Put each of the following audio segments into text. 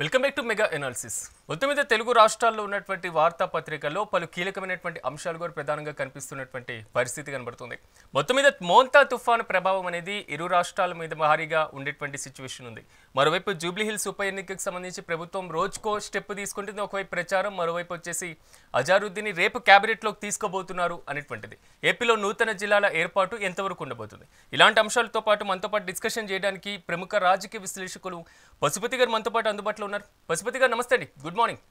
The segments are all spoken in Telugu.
Welcome back to mega analysis. మొత్తం మీద తెలుగు రాష్ట్రాల్లో ఉన్నటువంటి వార్తాపత్రికల్లో పలు కీలకమైనటువంటి అంశాలు కూడా ప్రధానంగా కనిపిస్తున్నటువంటి పరిస్థితి కనబడుతుంది. మొత్తం మీద మోంతా తుఫాను ప్రభావం అనేది ఇరు రాష్ట్రాల మీద భారీగా ఉండేటువంటి సిచ్యువేషన్ ఉంది. మరోవైపు జూబ్లీ హిల్స్ ఉప ఎన్నికకు సంబంధించి ప్రభుత్వం రోజుకో స్టెప్ తీసుకుంటుంది. ఒకవైపు ప్రచారం, మరోవైపు వచ్చేసి అజారుద్దీన్ని రేపు క్యాబినెట్లోకి తీసుకోబోతున్నారు అనేటువంటిది. ఏపీలో నూతన జిల్లాల ఏర్పాటు ఎంతవరకు ఉండబోతుంది? ఇలాంటి అంశాలతో పాటు మనతో పాటు డిస్కషన్ చేయడానికి ప్రముఖ రాజకీయ విశ్లేషకులు పశుపతి గారు మనతో పాటు అందుబాటులో ఉన్నారు. పశుపతి గారు నమస్తే అండి. Good morning.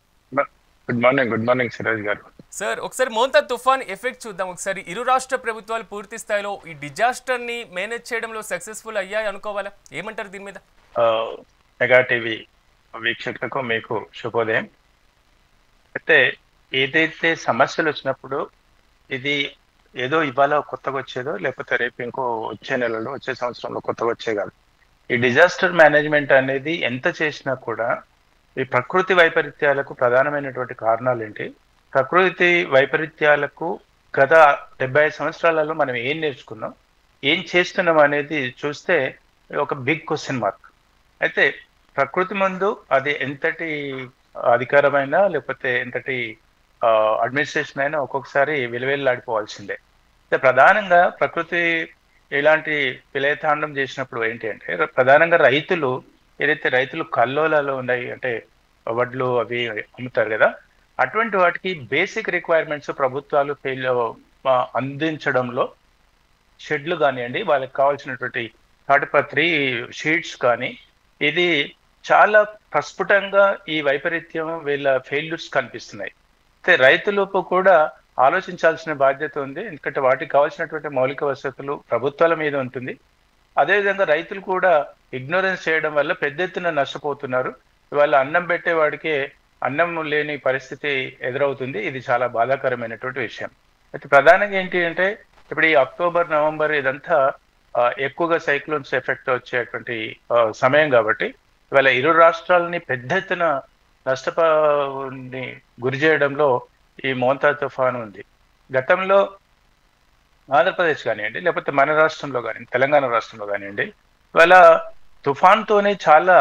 Good morning Siraj గారు. సార్, ఒకసారి మోంతా తుఫాన్ ఎఫెక్ట్ చూద్దాం. ఒకసారి ఇరు రాష్ట్ర ప్రభుత్వాలు పూర్తి స్థాయిలో ఈ డిజాస్టర్ ని మేనేజ్ చేయడంలో సక్సెస్ఫుల్ అయ్యాయి అనుకోవాలా? ఏమంటారు దీని మీద? మెగా టీవీ వీక్షకులకు మీకు శుభోదయం. అయితే ఏదైతే సమస్యలు వచ్చినప్పుడు ఇది ఏదో ఇవాళ కొత్తగా వచ్చేదో లేకపోతే రేపు ఇంకో వచ్చే నెలలో వచ్చే సంవత్సరంలో కొత్తగా వచ్చే కాదు. ఈ డిజాస్టర్ మేనేజ్మెంట్ అనేది ఎంత చేసినా కూడా ఈ ప్రకృతి వైపరీత్యాలకు ప్రధానమైనటువంటి కారణాలు ఏంటి, ప్రకృతి వైపరీత్యాలకు గత 75 సంవత్సరాలలో మనం ఏం నేర్చుకున్నాం, ఏం చేస్తున్నాం అనేది చూస్తే ఒక బిగ్ క్వశ్చన్ మార్క్. అయితే ప్రకృతి ముందు అది ఎంతటి అధికారమైనా లేకపోతే ఎంతటి అడ్మినిస్ట్రేషన్ అయినా ఒక్కొక్కసారి విలువెల్లాడిపోవాల్సిందే. అయితే ప్రధానంగా ప్రకృతి ఇలాంటి విలయతాండం చేసినప్పుడు ఏంటి అంటే, ప్రధానంగా ఏదైతే రైతులు కల్లోలాలో ఉన్నాయి అంటే వడ్లు అవి అమ్ముతారు కదా, అటువంటి వాటికి బేసిక్ రిక్వైర్మెంట్స్ ప్రభుత్వాలు అందించడంలో షెడ్లు కానివ్వండి, వాళ్ళకి కావాల్సినటువంటి తాటిపత్రి షీట్స్ కానీ, ఇది చాలా ప్రస్ఫుటంగా ఈ వైపరీత్యం వీళ్ళ ఫెయిల్యూర్స్ కనిపిస్తున్నాయి. అయితే రైతులకు కూడా ఆలోచించాల్సిన బాధ్యత ఉంది. ఎందుకంటే వాటికి కావాల్సినటువంటి మౌలిక వసతులు ప్రభుత్వాల మీద ఉంటుంది. అదేవిధంగా రైతులు కూడా ఇగ్నోరెన్స్ చేయడం వల్ల పెద్ద ఎత్తున నష్టపోతున్నారు. ఇవాళ అన్నం పెట్టేవాడికే అన్నం లేని పరిస్థితి ఎదురవుతుంది. ఇది చాలా బాధాకరమైనటువంటి విషయం. అయితే ప్రధానంగా ఏంటి అంటే, ఇప్పుడు ఈ అక్టోబర్, నవంబర్ ఇదంతా ఎక్కువగా సైక్లోన్స్ ఎఫెక్ట్ వచ్చేటువంటి సమయం కాబట్టి ఇవాళ ఇరు రాష్ట్రాలని పెద్ద ఎత్తున నష్టపోని గురి చేయడంలో ఈ మోంతా తుఫాను ఉంది. గతంలో ఆంధ్రప్రదేశ్ కానివ్వండి, లేకపోతే మన రాష్ట్రంలో కానివ్వండి, తెలంగాణ రాష్ట్రంలో కానివ్వండి, ఇవాళ తుఫాన్తోనే చాలా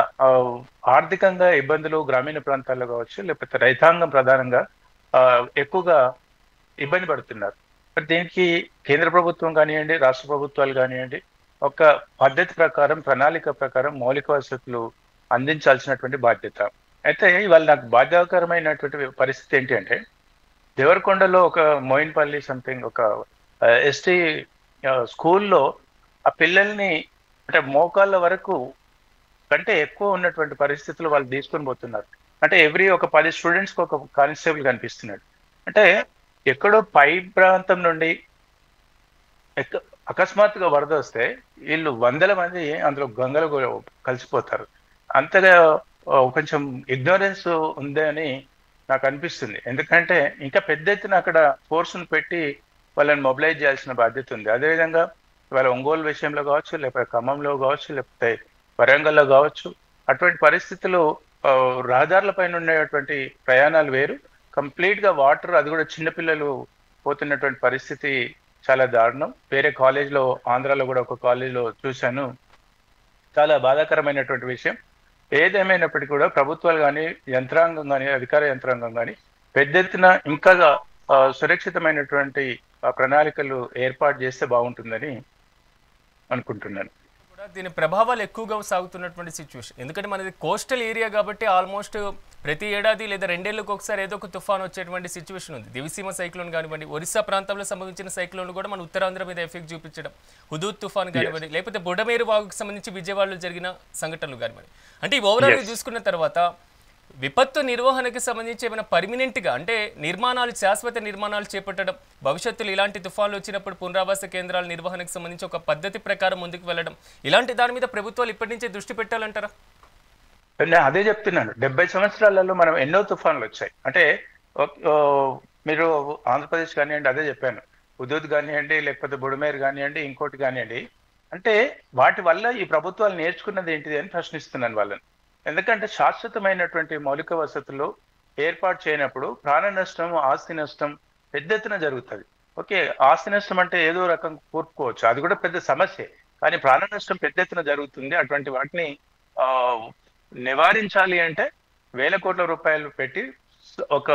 ఆర్థికంగా ఇబ్బందులు గ్రామీణ ప్రాంతాల్లో కావచ్చు, లేకపోతే రైతాంగం ప్రధానంగా ఎక్కువగా ఇబ్బంది పడుతున్నారు. మరి దీనికి కేంద్ర ప్రభుత్వం కానివ్వండి, రాష్ట్ర ప్రభుత్వాలు కానివ్వండి, ఒక పద్ధతి ప్రకారం, ప్రణాళిక ప్రకారం మౌలిక వసతులు అందించాల్సినటువంటి బాధ్యత. అయితే ఇవాళ నాకు బాధాకరమైనటువంటి పరిస్థితి ఏంటి అంటే, దేవరకొండలో ఒక మోయిన్పల్లి సంథింగ్ ఒక ఎస్టీ స్కూల్లో ఆ పిల్లల్ని అంటే మోకాళ్ళ వరకు కంటే ఎక్కువ ఉన్నటువంటి పరిస్థితులు వాళ్ళు తీసుకొని పోతున్నారు. అంటే ఒక 10 స్టూడెంట్స్కి ఒక కానిస్టేబుల్ కనిపిస్తున్నాడు. అంటే ఎక్కడో పై ప్రాంతం నుండి అకస్మాత్తుగా వరద వస్తే వీళ్ళు 100 మంది అందులో గంగలో కలిసిపోతారు. అంతగా కొంచెం ఇగ్నోరెన్స్ ఉందని నాకు అనిపిస్తుంది. ఎందుకంటే ఇంకా పెద్ద ఎత్తున అక్కడ ఫోర్స్ను పెట్టి వాళ్ళని మొబిలైజ్ చేయాల్సిన బాధ్యత ఉంది. అదేవిధంగా వాళ్ళ ఒంగోలు విషయంలో కావచ్చు, లేకపోతే ఖమ్మంలో కావచ్చు, లేకపోతే వరంగల్లో కావచ్చు, అటువంటి పరిస్థితులు రహదారుల పైన ఉండేటువంటి ప్రయాణాలు వేరు, కంప్లీట్గా వాటర్, అది కూడా చిన్నపిల్లలు పోతున్నటువంటి పరిస్థితి చాలా దారుణం. వేరే కాలేజ్లో, ఆంధ్రాలో కూడా ఒక కాలేజ్లో చూశాను. చాలా బాధాకరమైనటువంటి విషయం. ఏదేమైనప్పటికీ కూడా ప్రభుత్వాలు కానీ, యంత్రాంగం కానీ, అధికార యంత్రాంగం కానీ పెద్ద ఎత్తున ఇంకా సురక్షితమైనటువంటి ప్రణాళికలు ఏర్పాటు చేస్తే బాగుంటుందని అనుకుంటున్నాను. దీని ప్రభావాలు ఎక్కువగా సాగుతున్నటువంటి సిచ్యువేషన్, ఎందుకంటే మనది కోస్టల్ ఏరియా కాబట్టి ఆల్మోస్ట్ ప్రతి ఏడాది లేదా 2 ఏళ్లకు ఒకసారి ఏదో ఒక తుఫాన్ వచ్చేటువంటి సిచ్యువేషన్ ఉంది. దివిసీమ సైక్లోన్ కానివ్వండి, ఒరిస్సా ప్రాంతంలో సంభవించిన సైక్లోన్ కూడా మన ఉత్తరాంధ్ర మీద ఎఫెక్ట్ చూపించడం, హుదూద్ తుఫాన్ కానివ్వండి, లేకపోతే బుడమేరు వాగుకు సంబంధించి విజయవాడలో జరిగిన సంఘటనలు కానివ్వండి. అంటే ఈ ఓవరాల్గా చూసుకున్న తర్వాత విపత్తు నిర్వహణకి సంబంధించి ఏమైనా పర్మినెంట్గా అంటే నిర్మాణాలు, శాశ్వత నిర్మాణాలు చేపట్టడం, భవిష్యత్తులో ఇలాంటి తుఫాన్లు వచ్చినప్పుడు పునరావాస కేంద్రాల నిర్వహణకు సంబంధించి ఒక పద్ధతి ప్రకారం ముందుకు వెళ్ళడం, ఇలాంటి దాని మీద ప్రభుత్వాలు ఇప్పటి నుంచే దృష్టి పెట్టాలంటారా? నేను అదే చెప్తున్నాను. 70 సంవత్సరాలలో మనం ఎన్నో తుఫాన్లు వచ్చాయి. అంటే మీరు ఆంధ్రప్రదేశ్ కానివ్వండి, అదే చెప్పాను, హుదూద్ కానివ్వండి, లేకపోతే బుడమేరు కానివ్వండి, ఇంకోటి కానివ్వండి, అంటే వాటి వల్ల ఈ ప్రభుత్వాలు నేర్చుకున్నది ఏంటిది అని ప్రశ్నిస్తున్నాను వాళ్ళని. ఎందుకంటే శాశ్వతమైనటువంటి మౌలిక వసతులు ఏర్పాటు చేయనప్పుడు ప్రాణ నష్టం, ఆస్తి నష్టం పెద్ద ఎత్తున జరుగుతుంది. ఓకే, ఆస్తి నష్టం అంటే ఏదో రకంగా కూర్చుకోవచ్చు, అది కూడా పెద్ద సమస్య. కానీ ప్రాణ నష్టం పెద్ద ఎత్తున జరుగుతుంది. అటువంటి వాటిని నివారించాలి అంటే వేల కోట్ల రూపాయలు పెట్టి ఒక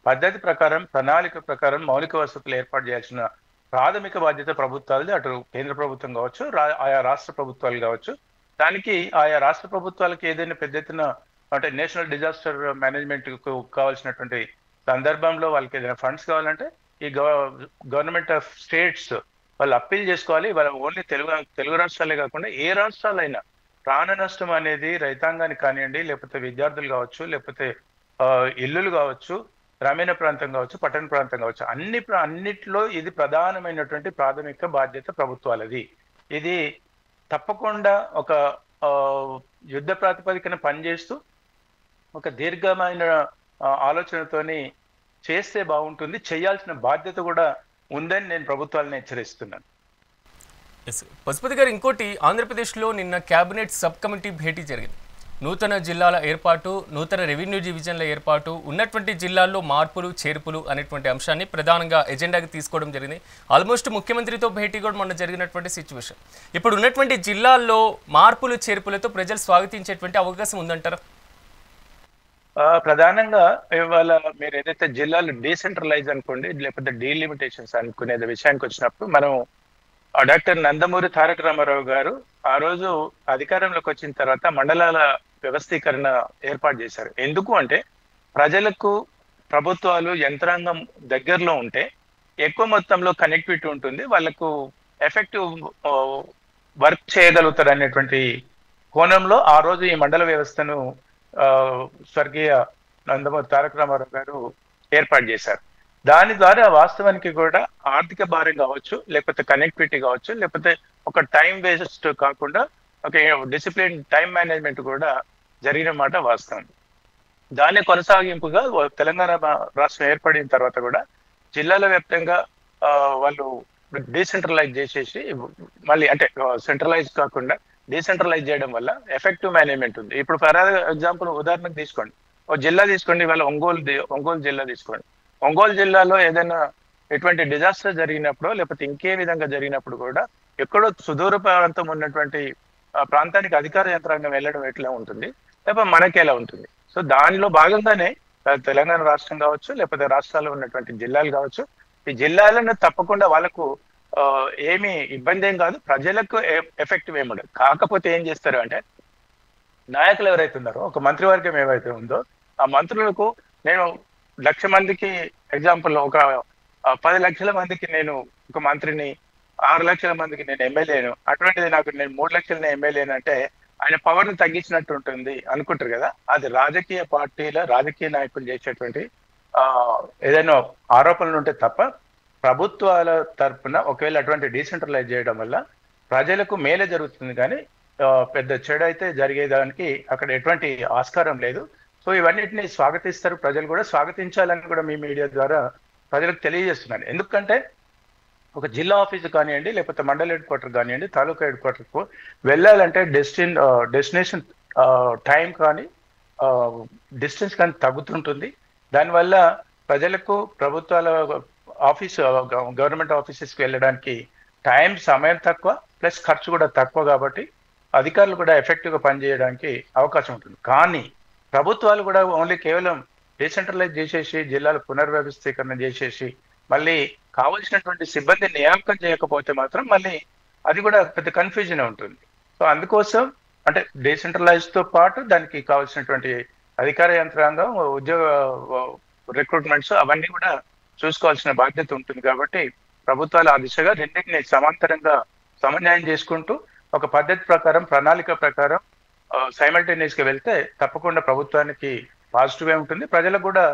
పద్ధతి ప్రకారం, ప్రణాళిక ప్రకారం మౌలిక వసతులు ఏర్పాటు చేయాల్సిన ప్రాథమిక బాధ్యత ప్రభుత్వాలది. అటు కేంద్ర ప్రభుత్వం కావచ్చు, ఆయా రాష్ట్ర ప్రభుత్వాలు కావచ్చు. దానికి ఆయా రాష్ట్ర ప్రభుత్వాలకి ఏదైనా పెద్ద ఎత్తున అంటే నేషనల్ డిజాస్టర్ మేనేజ్మెంట్ కు కావాల్సినటువంటి సందర్భంలో వాళ్ళకి ఏదైనా ఫండ్స్ కావాలంటే ఈ గవర్నమెంట్ ఆఫ్ స్టేట్స్ వాళ్ళు అప్పీల్ చేసుకోవాలి. వాళ్ళ ఓన్లీ తెలుగు రాష్ట్రాలే కాకుండా ఏ రాష్ట్రాలైనా ప్రాణ నష్టం అనేది రైతాంగానికి కానివ్వండి, లేకపోతే విద్యార్థులు కావచ్చు, లేకపోతే ఇల్లులు కావచ్చు, గ్రామీణ ప్రాంతం కావచ్చు, పట్టణ ప్రాంతం కావచ్చు, అన్నిట్లో ఇది ప్రధానమైనటువంటి ప్రాథమిక బాధ్యత ప్రభుత్వాలది. ఇది తప్పకుండా ఒక యుద్ధ ప్రాతిపదికన పనిచేస్తూ ఒక దీర్ఘమైన ఆలోచనతోని చేస్తే బాగుంటుంది. చేయాల్సిన బాధ్యత కూడా ఉందని నేను ప్రభుత్వాలను హెచ్చరిస్తున్నాను. పశుపతి గారు, ఇంకోటి, ఆంధ్రప్రదేశ్లో నిన్న కేబినెట్ సబ్ కమిటీ భేటీ జరిగింది. నూతన జిల్లాల ఏర్పాటు, నూతన రెవెన్యూ డివిజన్ల ఏర్పాటు, ఉన్నటువంటి జిల్లాల్లో మార్పులు చేర్పులు అనేటువంటి అంశాన్ని ప్రధానంగా ఎజెండాకి తీసుకోవడం జరిగింది. ఆల్మోస్ట్ ముఖ్యమంత్రితో భేటీ కూడా మొన్న జరిగినటువంటి సిచ్యువేషన్. ఇప్పుడు ఉన్నటువంటి జిల్లాల్లో మార్పులు చేర్పులతో ప్రజలు స్వాగతించేటువంటి అవకాశం ఉందంటారా? ప్రధానంగా ఇవాళ మీరు ఏదైతే జిల్లాలు డీసెంట్రలైజ్ అనుకోండి, లేకపోతే డీలిమిటేషన్స్ అనుకునే విషయానికి వచ్చినప్పుడు మనం డాక్టర్ నందమూరి తారక రామారావు గారు ఆ రోజు అధికారంలోకి వచ్చిన తర్వాత మండలాల వ్యవస్థీకరణ ఏర్పాటు చేశారు. ఎందుకు అంటే ప్రజలకు ప్రభుత్వాలు యంత్రాంగం దగ్గరలో ఉంటే ఎక్కువ మొత్తంలో కనెక్టివిటీ ఉంటుంది, వాళ్ళకు ఎఫెక్టివ్ వర్క్ చేయగలుగుతారు అనేటువంటి కోణంలో ఆ రోజు ఈ మండల వ్యవస్థను స్వర్గీయ నందమూరి తారక రామారావు గారు ఏర్పాటు చేశారు. దాని ద్వారా వాస్తవానికి కూడా ఆర్థిక భారం కావచ్చు, లేకపోతే కనెక్టివిటీ కావచ్చు, లేకపోతే ఒక టైం వేస్ట్ కాకుండా ఒక డిసిప్లిన్ టైం మేనేజ్మెంట్ కూడా జరిగిన మాట వాస్తవం. దాని కొనసాగింపుగా తెలంగాణ రాష్ట్రం ఏర్పడిన తర్వాత కూడా జిల్లాల వ్యాప్తంగా వాళ్ళు డీసెంట్రలైజ్ చేసేసి మళ్ళీ అంటే సెంట్రలైజ్ కాకుండా డీసెంట్రలైజ్ చేయడం వల్ల ఎఫెక్టివ్ మేనేజ్మెంట్ ఉంది. ఇప్పుడు ఫర్ ఎగ్జాంపుల్ ఉదాహరణకు తీసుకోండి, ఒక జిల్లా తీసుకోండి, ఇవాళ ఒంగోలు జిల్లా తీసుకోండి. ఒంగోలు జిల్లాలో ఏదైనా ఎటువంటి డిజాస్టర్ జరిగినప్పుడు లేకపోతే ఇంకే విధంగా జరిగినప్పుడు కూడా ఎక్కడో సుదూర ప్రాంతం ఉన్నటువంటి ప్రాంతానికి అధికార యంత్రాంగం వెళ్ళడం ఎట్లా ఉంటుంది, లేకపోతే మనకి ఎలా ఉంటుంది. సో దానిలో భాగంగానే తెలంగాణ రాష్ట్రం కావచ్చు, లేకపోతే రాష్ట్రాల్లో ఉన్నటువంటి జిల్లాలు కావచ్చు, ఈ జిల్లాలను తప్పకుండా వాళ్ళకు ఏమి ఇబ్బంది ఏం కాదు, ప్రజలకు ఎఫెక్టివ్ ఏమి ఉండదు. కాకపోతే ఏం చేస్తారు అంటే నాయకులు ఎవరైతే ఉన్నారో, ఒక మంత్రివర్గం ఏవైతే ఉందో ఆ మంత్రులకు నేను 1,00,000 మందికి ఎగ్జాంపుల్ ఒక 10 లక్షల మందికి నేను ఒక మంత్రిని, 6 లక్షల మందికి నేను ఎమ్మెల్యేను, అటువంటిది నాకు నేను 3 లక్షల ఎమ్మెల్యేను అంటే ఆయన పవర్ని తగ్గించినట్టు ఉంటుంది అనుకుంటారు కదా. అది రాజకీయ పార్టీల రాజకీయ నాయకులు చేసేటువంటి ఏదైనా ఆరోపణలు ఉంటే తప్ప ప్రభుత్వాల తరఫున ఒకవేళ అటువంటి డీసెంట్రలైజ్ చేయడం వల్ల ప్రజలకు మేలే జరుగుతుంది, కానీ పెద్ద చెడు అయితే జరిగేదానికి అక్కడ ఎటువంటి ఆస్కారం లేదు. సో ఇవన్నిటిని స్వాగతిస్తారు, ప్రజలు కూడా స్వాగతించాలని కూడా మీ మీడియా ద్వారా ప్రజలకు తెలియజేస్తున్నాను. ఎందుకంటే ఒక జిల్లా ఆఫీస్ కానివ్వండి, లేకపోతే మండల హెడ్ క్వార్టర్ కానివ్వండి, తాలూకా హెడ్ క్వార్టర్కు వెళ్ళాలంటే డెస్టినేషన్ టైం కానీ డిస్టెన్స్ కానీ తగ్గుతుంటుంది. దానివల్ల ప్రజలకు ప్రభుత్వాల గవర్నమెంట్ ఆఫీసెస్కి వెళ్ళడానికి సమయం తక్కువ, ప్లస్ ఖర్చు కూడా తక్కువ. కాబట్టి అధికారులు కూడా ఎఫెక్టివ్గా పనిచేయడానికి అవకాశం ఉంటుంది. కానీ ప్రభుత్వాలు కూడా ఓన్లీ కేవలం డీసెంట్రలైజ్ చేసేసి జిల్లాల పునర్వ్యవస్థీకరణ చేసేసి మళ్ళీ కావలసినటువంటి సిబ్బంది నియామకం చేయకపోతే మాత్రం మళ్ళీ అది కూడా పెద్ద కన్ఫ్యూజన్ ఉంటుంది. సో అందుకోసం అంటే డీసెంట్రలైజ్ తో పాటు దానికి కావాల్సినటువంటి అధికార యంత్రాంగం, ఉద్యోగ రిక్రూట్మెంట్స్ అవన్నీ కూడా చూసుకోవాల్సిన బాధ్యత ఉంటుంది. కాబట్టి ప్రభుత్వాలు ఆ దిశగా రెండింటిని సమాంతరంగా సమన్వయం చేసుకుంటూ ఒక పద్ధతి ప్రకారం, ప్రణాళిక ప్రకారం సైమల్టేనియస్ గా వెళ్తే తప్పకుండా ప్రభుత్వానికి పాజిటివ్ ఉంటుంది, ప్రజలకు కూడా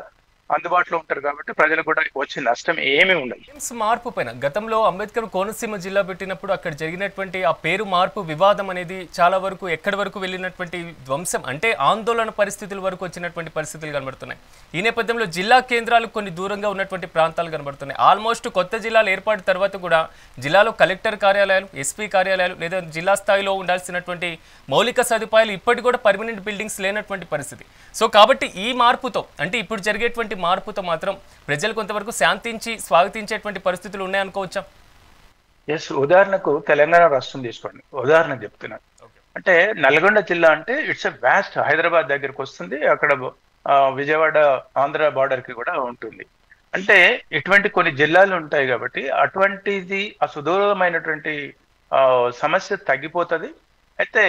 అందుబాటులో ఉంటారు. కాబట్టి ప్రజలకు కూడా వచ్చే నష్టం ఏమీ ఉండదు. మార్పు పైన గతంలో అంబేద్కర్ కోనసీమ జిల్లా పెట్టినప్పుడు అక్కడ జరిగినటువంటి ఆ పేరు మార్పు వివాదం అనేది చాలా వరకు ఎక్కడి వరకు వెళ్ళినటువంటి ధ్వంసం అంటే ఆందోళన పరిస్థితుల వరకు వచ్చినటువంటి పరిస్థితులు కనబడుతున్నాయి. ఈ నేపథ్యంలో జిల్లా కేంద్రాలు కొన్ని దూరంగా ఉన్నటువంటి ప్రాంతాలు కనబడుతున్నాయి. ఆల్మోస్ట్ కొత్త జిల్లాల ఏర్పాటు తర్వాత కూడా జిల్లాలో కలెక్టర్ కార్యాలయాలు, ఎస్పీ కార్యాలయాలు లేదా జిల్లా స్థాయిలో ఉండాల్సినటువంటి మౌలిక సదుపాయాలు ఇప్పటికి కూడా పర్మనెంట్ బిల్డింగ్స్ లేనటువంటి పరిస్థితి. సో కాబట్టి ఈ మార్పుతో అంటే ఇప్పుడు జరిగేటువంటి మార్పుతో మాత్రం ప్రజలు కొంతవరకు శాంతించి స్వాగతించేటువంటి పరిస్థితులు ఉన్నాయనుకోవచ్చా? ఎస్, ఉదాహరణకు తెలంగాణ రాష్ట్రం తీసుకోండి, ఉదాహరణ చెప్తున్నాను. అంటే నల్గొండ జిల్లా అంటే ఇట్స్ ఎ వ్యాస్ట్, హైదరాబాద్ దగ్గరకు వస్తుంది, అక్కడ విజయవాడ ఆంధ్ర బార్డర్ కి కూడా ఉంటుంది. అంటే ఇటువంటి కొన్ని జిల్లాలు ఉంటాయి కాబట్టి అటువంటిది ఆ సుదూరమైనటువంటి ఆ, సమస్య తగ్గిపోతుంది. అయితే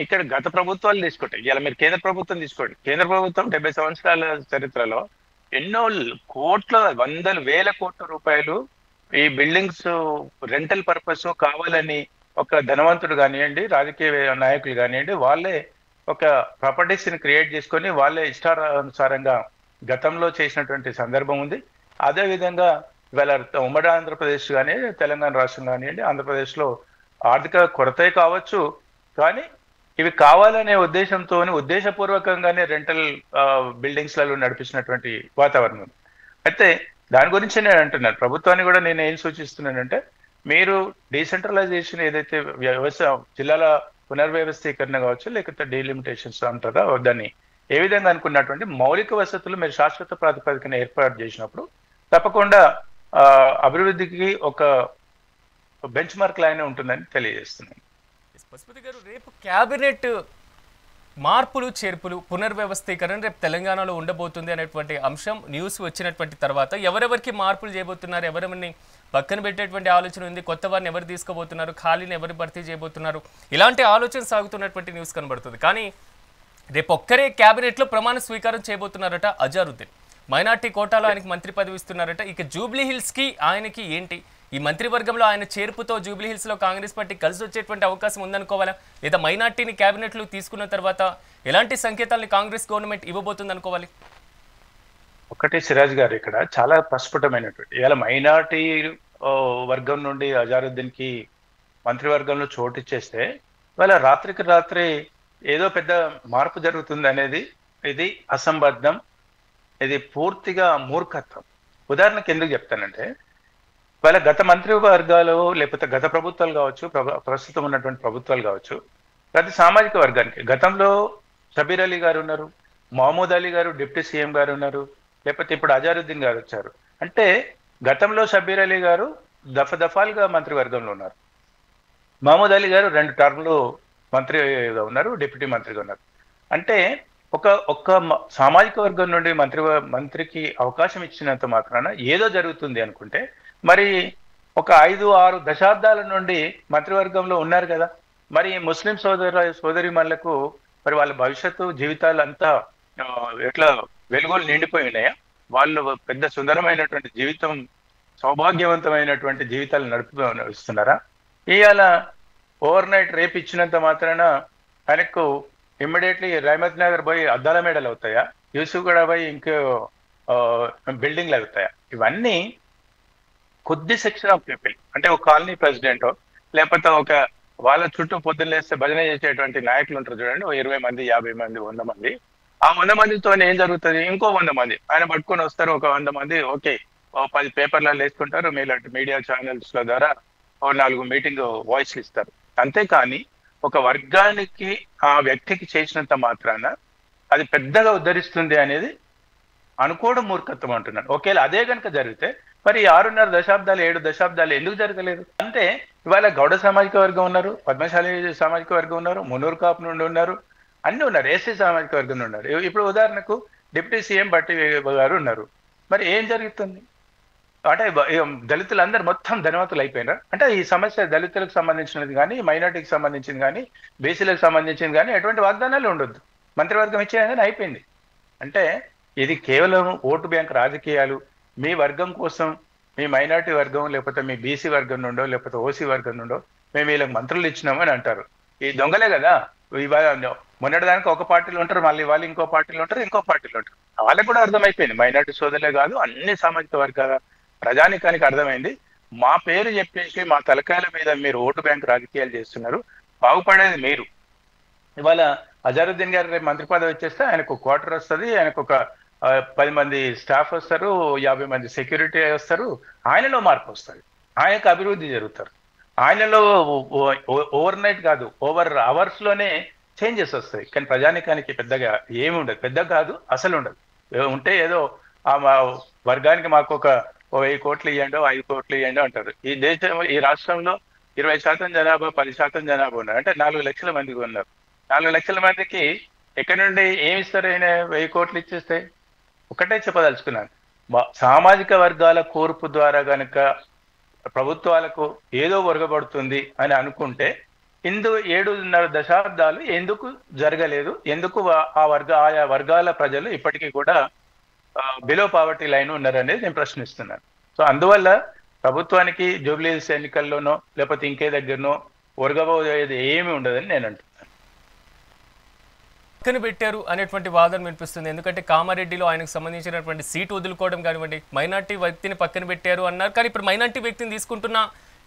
ఇక్కడ గత ప్రభుత్వాలు తీసుకుంటే ఇలా మీరు కేంద్ర ప్రభుత్వం తీసుకోండి. కేంద్ర ప్రభుత్వం 70 సంవత్సరాల చరిత్రలో ఎన్నో కోట్ల వందల వేల కోట్ల రూపాయలు ఈ బిల్డింగ్స్ రెంటల్ పర్పస్ కావాలని ఒక ధనవంతుడు కానివ్వండి, రాజకీయ నాయకులు కానివ్వండి, వాళ్ళే ఒక ప్రాపర్టీస్ ని క్రియేట్ చేసుకొని వాళ్ళే ఇష్టానుసారంగా గతంలో చేసినటువంటి సందర్భం ఉంది. అదే విధంగా ఇవాళ ఉమ్మడి ఆంధ్రప్రదేశ్ కానీ తెలంగాణ రాష్ట్రం కానివ్వండి, ఆంధ్రప్రదేశ్ లో ఆర్థిక కొరతే కావచ్చు, కానీ ఇవి కావాలనే ఉద్దేశంతో ఉద్దేశపూర్వకంగానే రెంటల్ బిల్డింగ్స్ లలో నడిపించినటువంటి వాతావరణం ఉంది. అయితే దాని గురించి నేను అంటున్నాను, ప్రభుత్వాన్ని కూడా నేను ఏం సూచిస్తున్నానంటే, మీరు డీసెంట్రలైజేషన్ ఏదైతే జిల్లాల పునర్వ్యవస్థీకరణ కావచ్చు, లేకపోతే డీలిమిటేషన్స్ అంటారా దాన్ని ఏ విధంగా అనుకున్నటువంటి మౌలిక వసతులు మీరు శాశ్వత ప్రాతిపదికన ఏర్పాటు చేసినప్పుడు తప్పకుండా అభివృద్ధికి ఒక బెంచ్ మార్క్ లైన్ ఉంటుందని తెలియజేస్తున్నాను. పశుపతి గారు, రేపు క్యాబినెట్ మార్పులు చేర్పులు పునర్వ్యవస్థీకరణ రేపు తెలంగాణలో ఉండబోతుంది అనేటువంటి అంశం న్యూస్ వచ్చినటువంటి తర్వాత ఎవరెవరికి మార్పులు చేయబోతున్నారు, ఎవరెవరిని పక్కన పెట్టేటువంటి ఆలోచన ఉంది, కొత్త వారిని ఎవరు తీసుకోబోతున్నారు, ఖాళీని ఎవరు భర్తీ చేయబోతున్నారు, ఇలాంటి ఆలోచన సాగుతున్నటువంటి న్యూస్ కనబడుతుంది. కానీ రేపు ఒక్కరే క్యాబినెట్లో ప్రమాణ స్వీకారం చేయబోతున్నారట అజారుద్దీన్. మైనార్టీ కోటాలో ఆయనకి మంత్రి పదవి ఇస్తున్నారట. ఇక జూబ్లీ హిల్స్కి ఆయనకి ఏంటి, ఈ మంత్రివర్గంలో ఆయన చేర్పుతో జూబ్లీ హిల్స్లో కాంగ్రెస్ పార్టీ కలిసి వచ్చేటువంటి అవకాశం ఉందనుకోవాలా, లేదా మైనార్టీని క్యాబినెట్లో తీసుకున్న తర్వాత ఎలాంటి సంకేతాలని కాంగ్రెస్ గవర్నమెంట్ ఇవ్వబోతుంది అనుకోవాలి? ఒకటి సిరాజ్ గారు, ఇక్కడ చాలా ప్రస్ఫుటమైనటువంటి ఇవాళ మైనార్టీ వర్గం నుండి అజారుద్దీన్ కి మంత్రివర్గంలో చోటు ఇచ్చేస్తే ఇవాళ రాత్రికి రాత్రి ఏదో పెద్ద మార్పు జరుగుతుంది అనేది ఇది అసంబద్ధం, ఇది పూర్తిగా మూర్ఖత్వం. ఉదాహరణకి ఎందుకు చెప్తానంటే, వాళ్ళ గత మంత్రి వర్గాలు లేకపోతే గత ప్రభుత్వాలు కావచ్చు, ప్రస్తుతం ఉన్నటువంటి ప్రభుత్వాలు కావచ్చు, ప్రతి సామాజిక వర్గానికి గతంలో షబీర్ అలీ గారు ఉన్నారు, మహమూద్ అలీ గారు డిప్యూటీ సీఎం గారు ఉన్నారు, లేకపోతే ఇప్పుడు అజారుద్దీన్ గారు వచ్చారు. అంటే గతంలో షబీర్ అలీ గారు దఫాలుగా మంత్రివర్గంలో ఉన్నారు, మహమూద్ అలీ గారు 2 టర్మ్లు మంత్రిగా ఉన్నారు, డిప్యూటీ మంత్రిగా ఉన్నారు. అంటే ఒక్క సామాజిక వర్గం నుండి మంత్రికి అవకాశం ఇచ్చినంత మాత్రాన ఏదో జరుగుతుంది అనుకుంటే, మరి ఒక 5-6 దశాబ్దాల నుండి మంత్రివర్గంలో ఉన్నారు కదా, మరి ముస్లిం సోదరిమణులకు మరి వాళ్ళ భవిష్యత్తు జీవితాలు అంతా ఎట్లా వెలుగులు నిండిపోయి ఉన్నాయా? వాళ్ళు పెద్ద సుందరమైనటువంటి జీవితం, సౌభాగ్యవంతమైనటువంటి జీవితాలు నడుపుతున్నారా? ఇవాళ ఓవర్ నైట్ రేపు ఇచ్చినంత మాత్రాన ఆయనకు ఇమ్మీడియట్లీ రహమత్ నగర్ పోయి అద్దాల మేడలు అవుతాయా, యూసుఫ్ కూడా పోయి ఇంకో బిల్డింగ్లు అవుతాయా? ఇవన్నీ కొద్ది సెక్షన్ ఆఫ్ పీపుల్, అంటే ఒక కాలనీ ప్రెసిడెంట్ లేకపోతే ఒక వాళ్ళ చుట్టూ పొద్దున్న లేస్తే భజన చేసేటువంటి నాయకులు ఉంటారు చూడండి, 20 మంది 50 మంది 100 మంది. ఆ 100 మందితో ఏం జరుగుతుంది, ఇంకో 100 మంది ఆయన పట్టుకొని వస్తారు. ఒక 100 మంది ఓకే 10 పేపర్లలో వేసుకుంటారు, మీలాంటి మీడియా ఛానల్స్ ద్వారా 4 మీటింగ్ వాయిస్లు ఇస్తారు. అంతేకాని ఒక వర్గానికి ఆ వ్యక్తికి చేసినంత మాత్రాన అది పెద్దగా ఉద్ధరిస్తుంది అనేది అనుకోవడం మూర్ఖత్వం అంటున్నాను. ఒకవేళ అదే కనుక జరిగితే మరి 6.5 దశాబ్దాలు 7 దశాబ్దాలు ఎందుకు జరగలేదు? అంటే ఇవాళ గౌడ సామాజిక వర్గం ఉన్నారు, పద్మశాలి సామాజిక వర్గం ఉన్నారు, మున్నూరు కాపు నుండి ఉన్నారు, అన్ని ఉన్నారు, ఎస్సీ సామాజిక వర్గం నుండి ఉన్నారు. ఇప్పుడు ఉదాహరణకు డిప్యూటీ సీఎం బట్టి గారు ఉన్నారు. మరి ఏం జరుగుతుంది అంటే దళితులందరూ మొత్తం ధనవంతులు అయిపోయినారు. అంటే ఈ సమస్య దళితులకు సంబంధించినది కానీ, మైనార్టీకి సంబంధించింది కానీ, బీసీలకు సంబంధించింది కానీ ఎటువంటి వాగ్దానాలు ఉండొద్దు, మంత్రివర్గం ఇచ్చేయగానే అయిపోయింది. అంటే ఇది కేవలం ఓటు బ్యాంక్ రాజకీయాలు. మీ వర్గం కోసం, మీ మైనార్టీ వర్గం లేకపోతే మీ బీసీ వర్గం నుండో లేకపోతే ఓసీ వర్గం నుండో మేము వీళ్ళకి మంత్రులు ఇచ్చినామని అంటారు. ఈ దొంగలే కదా, మొన్నటిదానికి ఒక పార్టీలో ఉంటారు, మళ్ళీ వాళ్ళు ఇంకో పార్టీలో ఉంటారు, ఇంకో పార్టీలో ఉంటారు. వాళ్ళకి కూడా అర్థమైపోయింది, మైనార్టీ సోదరులే కాదు అన్ని సామాజిక వర్గాల ప్రజానికానికి అర్థమైంది. మా పేరు చెప్పేసి మా తలకాయల మీద మీరు ఓటు బ్యాంక్ రాజకీయాలు చేస్తున్నారు, బాగుపడేది మీరు. ఇవాళ అజారుద్దీన్ గారు రేపు మంత్రి పదవి వచ్చేస్తే ఆయనకు క్వార్టర్ వస్తుంది, ఆయనకు ఒక 10 మంది స్టాఫ్ వస్తారు, 50 మంది సెక్యూరిటీ వస్తారు, ఆయనలో మార్పు వస్తుంది, ఆయనకు అభివృద్ధి జరుగుతారు. ఆయనలో ఓవర్ నైట్ కాదు, ఓవర్ అవర్స్ లోనే చేంజెస్ వస్తాయి. కానీ ప్రజానికానికి పెద్దగా ఏమి ఉండదు, పెద్ద కాదు అసలు ఉండదు. ఉంటే ఏదో ఆ వర్గానికి మాకు ఒక 1000 కోట్లు ఇవ్వండి, 5 కోట్లు ఇవ్వండి అంటారు. ఈ రాష్ట్రంలో 20% జనాభా 10% జనాభా ఉన్నారు, అంటే 4 లక్షల మందికి ఉన్నారు. 4 లక్షల మందికి ఎక్కడి నుండి ఏమి ఇస్తారు? ఆయన 1000 కోట్లు ఇచ్చేస్తే ఒకటే చెప్పదలుచుకున్నాను. సామాజిక వర్గాల కూర్పు ద్వారా గనుక ప్రభుత్వాలకు ఏదో ఒరగబడుతుంది అని అనుకుంటే 7.5 దశాబ్దాలు ఎందుకు జరగలేదు? ఎందుకు ఆయా వర్గాల ప్రజలు ఇప్పటికీ కూడా బిలో పావర్టీ లైన్ ఉన్నారనేది నేను ప్రశ్నిస్తున్నాను. సో అందువల్ల ప్రభుత్వానికి జూబ్లీహిల్స్ ఎన్నికల్లోనో లేకపోతే ఇంకే దగ్గరనో ఒరగబోయేది ఏమి ఉండదని నేను అంటున్నాను. పక్కన పెట్టారు అనేటువంటి వాదన వినిపిస్తుంది. ఎందుకంటే కామారెడ్డిలో ఆయనకు సంబంధించినటువంటి సీటు వదులుకోవడం కానివ్వండి, మైనార్టీ వ్యక్తిని పక్కన పెట్టారు అన్నారు. కానీ ఇప్పుడు మైనార్టీ వ్యక్తిని తీసుకుంటున్న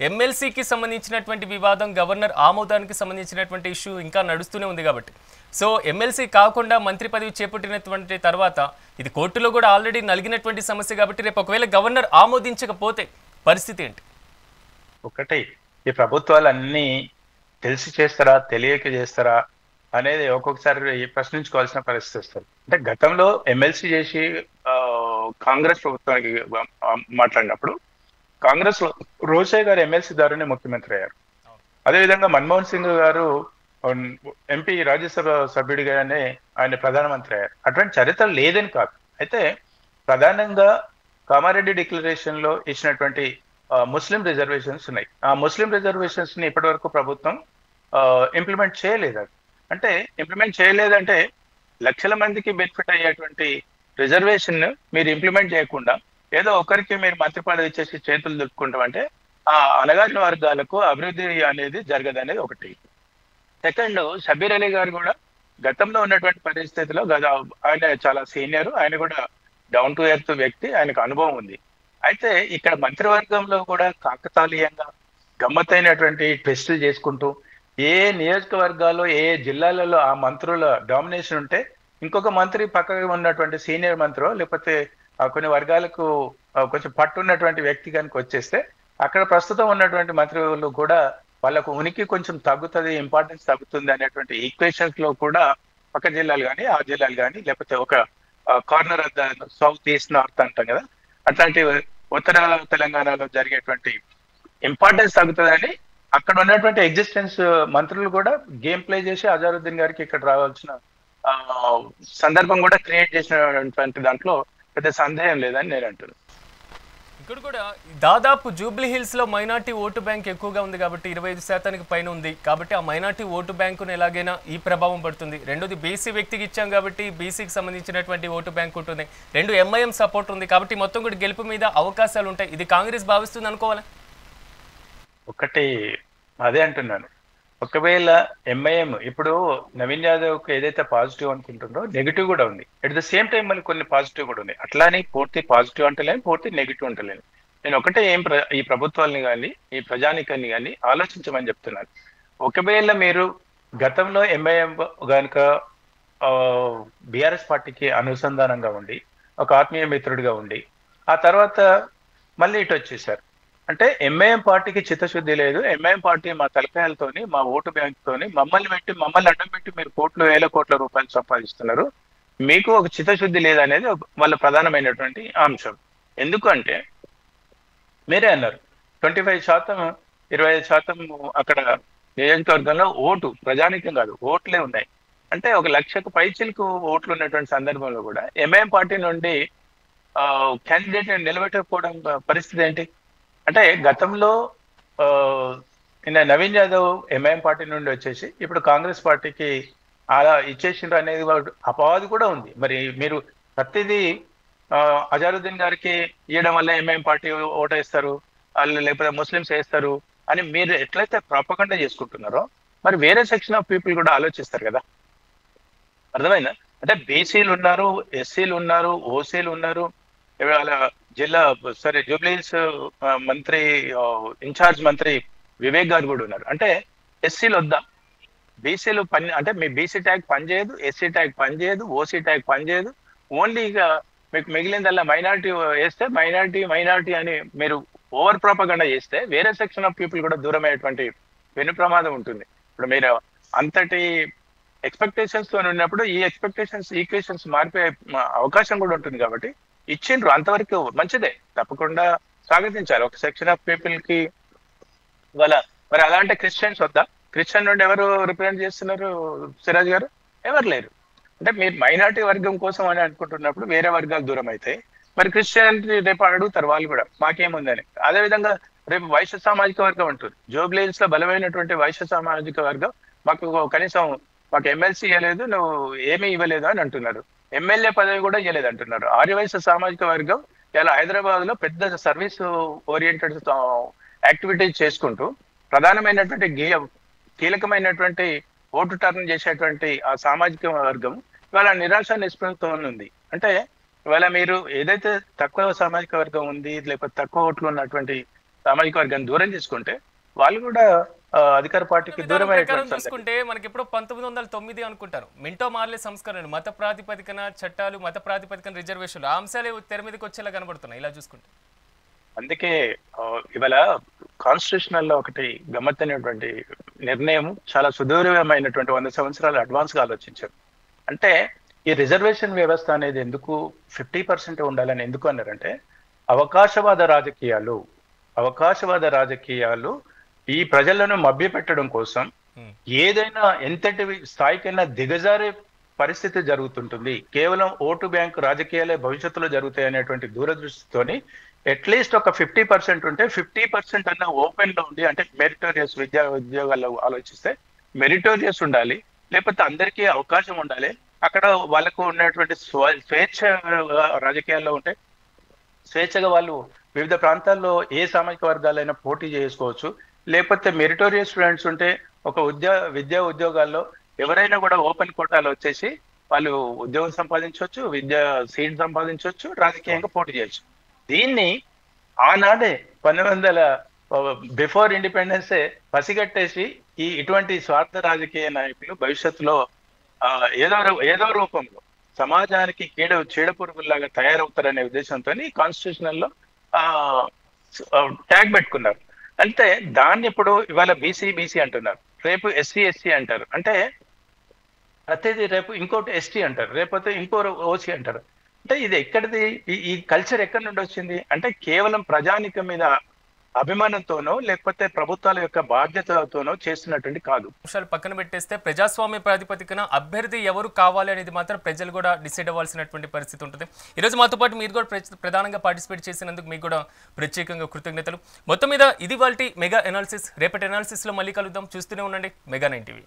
ఎమ్మెల్సీకి సంబంధించినటువంటి వివాదం, గవర్నర్ ఆమోదానికి సంబంధించినటువంటి ఇష్యూ ఇంకా నడుస్తూనే ఉంది. కాబట్టి సో ఎమ్మెల్సీ కాకుండా మంత్రి పదవి చేపట్టినటువంటి తర్వాత ఇది కోర్టులో కూడా ఆల్రెడీ నలిగినటువంటి సమస్య. కాబట్టి రేపు ఒకవేళ గవర్నర్ ఆమోదించకపోతే పరిస్థితి ఏంటి? ఒకటి, ఈ ప్రభుత్వాలు అన్నీ తెలిసి చేస్తారా తెలియక చేస్తారా అనేది ఒక్కొక్కసారి ప్రశ్నించుకోవాల్సిన పరిస్థితి వస్తుంది. అంటే గతంలో ఎమ్మెల్సీ చేసి కాంగ్రెస్ ప్రభుత్వానికి మాట్లాడినప్పుడు కాంగ్రెస్ లో రోసే గారు ఎమ్మెల్సీ ద్వారానే ముఖ్యమంత్రి అయ్యారు. అదేవిధంగా మన్మోహన్ సింగ్ గారు ఎంపీ రాజ్యసభ సభ్యుడిగానే ఆయన ప్రధానమంత్రి అయ్యారు. అటువంటి చరిత్ర లేదని కాదు. అయితే ప్రధానంగా కామారెడ్డి డిక్లరేషన్ లో ఇచ్చినటువంటి ముస్లిం రిజర్వేషన్స్ ఉన్నాయి. ఆ ముస్లిం రిజర్వేషన్స్ ని ఇప్పటి వరకు ప్రభుత్వం ఇంప్లిమెంట్ చేయలేదు. అంటే ఇంప్లిమెంట్ చేయలేదంటే లక్షల మందికి బెనిఫిట్ అయ్యేటువంటి రిజర్వేషన్ మీరు ఇంప్లిమెంట్ చేయకుండా ఏదో ఒకరికి మీరు మంత్రి పదవి ఇచ్చేసి చేతులు దులుపుకుంటామంటే ఆ అణగారిన వర్గాలకు అభివృద్ధి అనేది జరగదనేది ఒకటి. సెకండ్, షబీర్ అలీ గారు కూడా గతంలో ఉన్నటువంటి పరిస్థితిలో ఆయన చాలా సీనియర్, ఆయన కూడా డౌన్ టు ఎర్త్ వ్యక్తి, ఆయనకు అనుభవం ఉంది. అయితే ఇక్కడ మంత్రివర్గంలో కూడా కాకతాళీయంగా గమ్మత్తైనటువంటి టెస్టులు చేసుకుంటూ ఏ నియోజకవర్గాల్లో ఏ జిల్లాలలో ఆ మంత్రుల డామినేషన్ ఉంటే ఇంకొక మంత్రి పక్కగా ఉన్నటువంటి సీనియర్ మంత్రో లేకపోతే కొన్ని వర్గాలకు కొంచెం పట్టున్నటువంటి వ్యక్తి కనుక వచ్చేస్తే అక్కడ ప్రస్తుతం ఉన్నటువంటి మంత్రులు కూడా వాళ్ళకు ఉనికి కొంచెం తగ్గుతుంది, ఇంపార్టెన్స్ తగ్గుతుంది అనేటువంటి ఈక్వేషన్స్ లో కూడా పక్క జిల్లాలు కానీ ఆ జిల్లాలు కానీ లేకపోతే ఒక corner of the south east north అంటాం కదా, అట్లాంటి ఉత్తర తెలంగాణలో జరిగేటువంటి ఇంపార్టెన్స్ తగ్గుతుందని అక్కడ ఉన్నటువంటి ఎగ్జిస్టెన్స్ మంత్రులు కూడా గేమ్ ప్లే చేసి అజారుద్దీన్ గారికి ఇక్కడ రావాల్సిన సందర్భం కూడా క్రియేట్ చేసినటువంటి దాంట్లో పెద్ద సందేహం లేదని నేను అంటున్నాను. ఇక్కడ కూడా దాదాపు జూబ్లీ హిల్స్ లో మైనార్టీ ఓటు బ్యాంక్ ఎక్కువగా ఉంది కాబట్టి 25% పైన ఉంది. కాబట్టి ఆ మైనార్టీ ఓటు బ్యాంకును ఎలాగైనా ఈ ప్రభావం పడుతుంది. రెండోది బీసీ వ్యక్తికి ఇచ్చాం కాబట్టి బీసీకి సంబంధించినటువంటి ఓటు బ్యాంక్ ఉంటుంది. రెండు ఎంఐఎం సపోర్ట్ ఉంది కాబట్టి మొత్తం కూడా గెలుపు మీద అవకాశాలు ఉంటాయి. ఇది కాంగ్రెస్ భావిస్తుంది అనుకోవాలా? ఒకటి అదే అంటున్నాను. ఒకవేళ ఎంఐఎం ఇప్పుడు నవీన్ యాదవ్ ఏదైతే పాజిటివ్ అనుకుంటుందో నెగిటివ్ కూడా ఉంది. అట్ ద సేమ్ టైం మళ్ళీ కొన్ని పాజిటివ్ కూడా ఉన్నాయి. అట్లానే పూర్తి పాజిటివ్ అంటలేను, పూర్తి నెగిటివ్ అంటలేను. నేను ఒకటే ఈ ప్రభుత్వాలని కానీ ఈ ప్రజానికాన్ని కానీ ఆలోచించమని చెప్తున్నాను. ఒకవేళ మీరు గతంలో ఎంఐఎం కనుక బీఆర్ఎస్ పార్టీకి అనుసంధానంగా ఉండి ఒక ఆత్మీయ మిత్రుడిగా ఉండి ఆ తర్వాత మళ్ళీ ఇటు వచ్చేసారు అంటే ఎంఐఎం పార్టీకి చిత్తశుద్ధి లేదు. ఎంఐఎం పార్టీ మా తలకాయలతోని మా ఓటు బ్యాంక్ తోని మమ్మల్ని అడ్డం పెట్టి మీరు వేల కోట్ల రూపాయలు సంపాదిస్తున్నారు, మీకు ఒక చిత్తశుద్ధి లేదనేది వాళ్ళ ప్రధానమైనటువంటి అంశం. ఎందుకంటే మీరే అన్నారు 25%, 25% అక్కడ నియోజకవర్గంలో ఓటు ప్రజానికం కాదు ఓట్లే ఉన్నాయి. అంటే 1,00,000కు పైచిలకు ఓట్లు ఉన్నటువంటి సందర్భంలో కూడా ఎంఐఎం పార్టీ నుండి క్యాండిడేట్ నిలబెట్టకపోవడం పరిస్థితి ఏంటి? అంటే గతంలో నవీన్ యాదవ్ ఎంఐఎం పార్టీ నుండి వచ్చేసి ఇప్పుడు కాంగ్రెస్ పార్టీకి అలా ఇచ్చేసిండ్రు అనేది అపవాదు కూడా ఉంది. మరి మీరు ప్రతిదీ అజారుద్దీన్ గారికి ఇవ్వడం వల్ల ఎంఐఎం పార్టీ ఓటేస్తారు వాళ్ళు లేకపోతే ముస్లిమ్స్ వేస్తారు అని మీరు ఎట్లయితే ప్రాపగండా చేసుకుంటున్నారో మరి వేరే సెక్షన్ ఆఫ్ పీపుల్ కూడా ఆలోచిస్తారు కదా. అర్థమైందా? అంటే బీసీలు ఉన్నారు, ఎస్సీలు ఉన్నారు, ఓసీలు ఉన్నారు, ఇవాళ జూబ్లీ హిల్స్ మంత్రి ఇన్ఛార్జ్ మంత్రి వివేక్ గారు కూడా ఉన్నారు. అంటే ఎస్సీలు వద్దా? బీసీలు అంటే మీ బీసీ ట్యాగ్ పనిచేయదు, ఎస్సీ ట్యాగ్ పనిచేయదు, ఓసీ ట్యాగ్ పనిచేయదు. ఓన్లీ ఇక మీకు మిగిలిందల్లా మైనారిటీ వేస్తే మైనారిటీ అని మీరు ఓవర్ ప్రాపగండా చేస్తే వేరే సెక్షన్ ఆఫ్ పీపుల్ కూడా దూరం అయ్యేటువంటి వెను ప్రమాదం ఉంటుంది. ఇప్పుడు మీరు అంతటి ఎక్స్పెక్టేషన్స్ తో ఉన్నప్పుడు ఈ ఎక్స్పెక్టేషన్స్ ఈక్వేషన్స్ మారిపోయే అవకాశం కూడా ఉంటుంది. కాబట్టి ఇచ్చిండ్రు అంతవరకు మంచిదే, తప్పకుండా స్వాగతించాలి ఒక సెక్షన్ ఆఫ్ పీపుల్ కి. మరి అలాంటి క్రిస్టియన్స్ వద్దా? క్రిస్టియన్ నుండి ఎవరు రిప్రజెంట్ చేస్తున్నారు సిరాజ్ గారు? ఎవరు లేరు. అంటే మీరు మైనార్టీ వర్గం కోసం అని అనుకుంటున్నప్పుడు వేరే వర్గాలు దూరం అవుతాయి. మరి క్రిస్టియానిటీ రేపు అడుగుతారు వాళ్ళు కూడా మాకేముందని. అదేవిధంగా రేపు వైశ్య సామాజిక వర్గం ఉంటుంది. జూబ్లీహిల్స్ లో బలమైనటువంటి వైశ్య సామాజిక వర్గం మాకు కనీసం మాకు ఎమ్మెల్సీ ఇవ్వలేదు, నువ్వు ఏమీ ఇవ్వలేదు అని అంటున్నారు. ఎమ్మెల్యే పదవి కూడా ఇవ్వలేదు అంటున్నారు. ఆర్యవైశ్య సామాజిక వర్గం ఇలా హైదరాబాద్ లో పెద్ద సర్వీస్ ఓరియంటెడ్ యాక్టివిటీస్ చేసుకుంటూ ప్రధానమైనటువంటి కీలకమైనటువంటి ఓటు టర్న్ చేసేటువంటి ఆ సామాజిక వర్గం ఇవాళ నిరాశ నిస్పృహతో ఉంది. అంటే ఇవాళ మీరు ఏదైతే తక్కువ సామాజిక వర్గం ఉంది, లేకపోతే తక్కువ ఓట్లు ఉన్నటువంటి సామాజిక వర్గాన్ని దూరం చేసుకుంటే వాళ్ళు కూడా అధికార పార్టీకి దూరమైనటువంటి చూసుకుంటే మనకి ఎప్పుడో 1909 అనుకుంటారు మింటో మార్లే సంస్కరణ, మత ప్రాతిపదికన చట్టాలు, మత ప్రాతిపదికన రిజర్వేషన్లు, ఆ అంశాలే తెర మీదకి వచ్చేలా కనబడుతున్నాయి ఇలా చూసుకుంటే. అందుకే ఇవాళ కాన్స్టిట్యూషనల్ లో ఒకటి గమ్మత్తైనటువంటి నిర్ణయం, చాలా సుదూరమైనటువంటి 100 సంవత్సరాలు అడ్వాన్స్ గా ఆలోచించారు. అంటే ఈ రిజర్వేషన్ వ్యవస్థ అనేది ఎందుకు 50% ఉండాలని ఎందుకు అన్నారంటే అవకాశవాద రాజకీయాలు ఈ ప్రజలను మభ్యపెట్టడం కోసం ఏదైనా ఎంతటి స్థాయికైనా దిగజారే పరిస్థితి జరుగుతుంటుంది. కేవలం ఓటు బ్యాంక్ రాజకీయాలే భవిష్యత్తులో జరుగుతాయి అనేటువంటి దూరదృష్టితోని అట్లీస్ట్ ఒక 50% ఉంటే 50% అన్న ఓపెన్ లో ఉండి, అంటే మెరిటోరియస్ ఉద్యోగాల్లో ఆలోచిస్తే మెరిటోరియస్ ఉండాలి, లేకపోతే అందరికీ అవకాశం ఉండాలి. అక్కడ వాళ్ళకు ఉన్నటువంటి స్వేచ్ఛ రాజకీయాల్లో ఉంటే స్వేచ్ఛగా వాళ్ళు వివిధ ప్రాంతాల్లో ఏ సామాజిక వర్గాలైనా పోటీ చేసుకోవచ్చు. లేకపోతే మెరిటోరియస్ స్టూడెంట్స్ ఉంటే ఒక విద్యా ఉద్యోగాల్లో ఎవరైనా కూడా ఓపెన్ కోటాలో వచ్చేసి వాళ్ళు ఉద్యోగం సంపాదించవచ్చు, విద్యా సీట్ సంపాదించవచ్చు, రాజకీయంగా పోటీ చేయొచ్చు. దీన్ని ఆనాడే 1900 బిఫోర్ ఇండిపెండెన్సే పసిగట్టేసి ఇటువంటి స్వార్థ రాజకీయ నాయకులు భవిష్యత్తులో ఏదో రూపంలో సమాజానికి చీడ పురుగుల్లాగా తయారవుతారనే ఉద్దేశంతో కాన్స్టిట్యూషనల్ లో ట్యాగ్ పెట్టుకున్నారు. అంటే దాన్ని ఇప్పుడు ఇవాళ బీసీ అంటున్నారు, రేపు ఎస్సీ అంటారు. అంటే ప్రతిదీ రేపు ఇంకోటి ఎస్టీ అంటారు, రేపొతే ఇంకో ఓసీ అంటారు. అంటే ఇది ఎక్కడిది, ఈ కల్చర్ ఎక్కడి నుండి వచ్చింది అంటే కేవలం ప్రజానికం మీద అభిమానంతోనో లేకపోతే ప్రభుత్వాల యొక్క బాధ్యతతోనో చేస్తున్నటువంటి కాదు. అంశాలు పక్కన పెట్టేస్తే ప్రజాస్వామ్య ప్రాతిపదికన అభ్యర్థి ఎవరు కావాలి అనేది మాత్రం ప్రజలు కూడా డిసైడ్ అవ్వాల్సినటువంటి పరిస్థితి ఉంటుంది. ఈరోజు మాతో పాటు మీరు కూడా ప్రధానంగా పార్టిసిపేట్ చేసినందుకు మీకు కూడా ప్రత్యేకంగా కృతజ్ఞతలు. మొత్తం మీద ఇది వాళ్ళ మెగా ఎనాలిసిస్. రేపటి ఎనాలిసిస్లో మళ్ళీ కలుద్దాం. చూస్తూనే ఉండండి మెగా 9 టీవీ.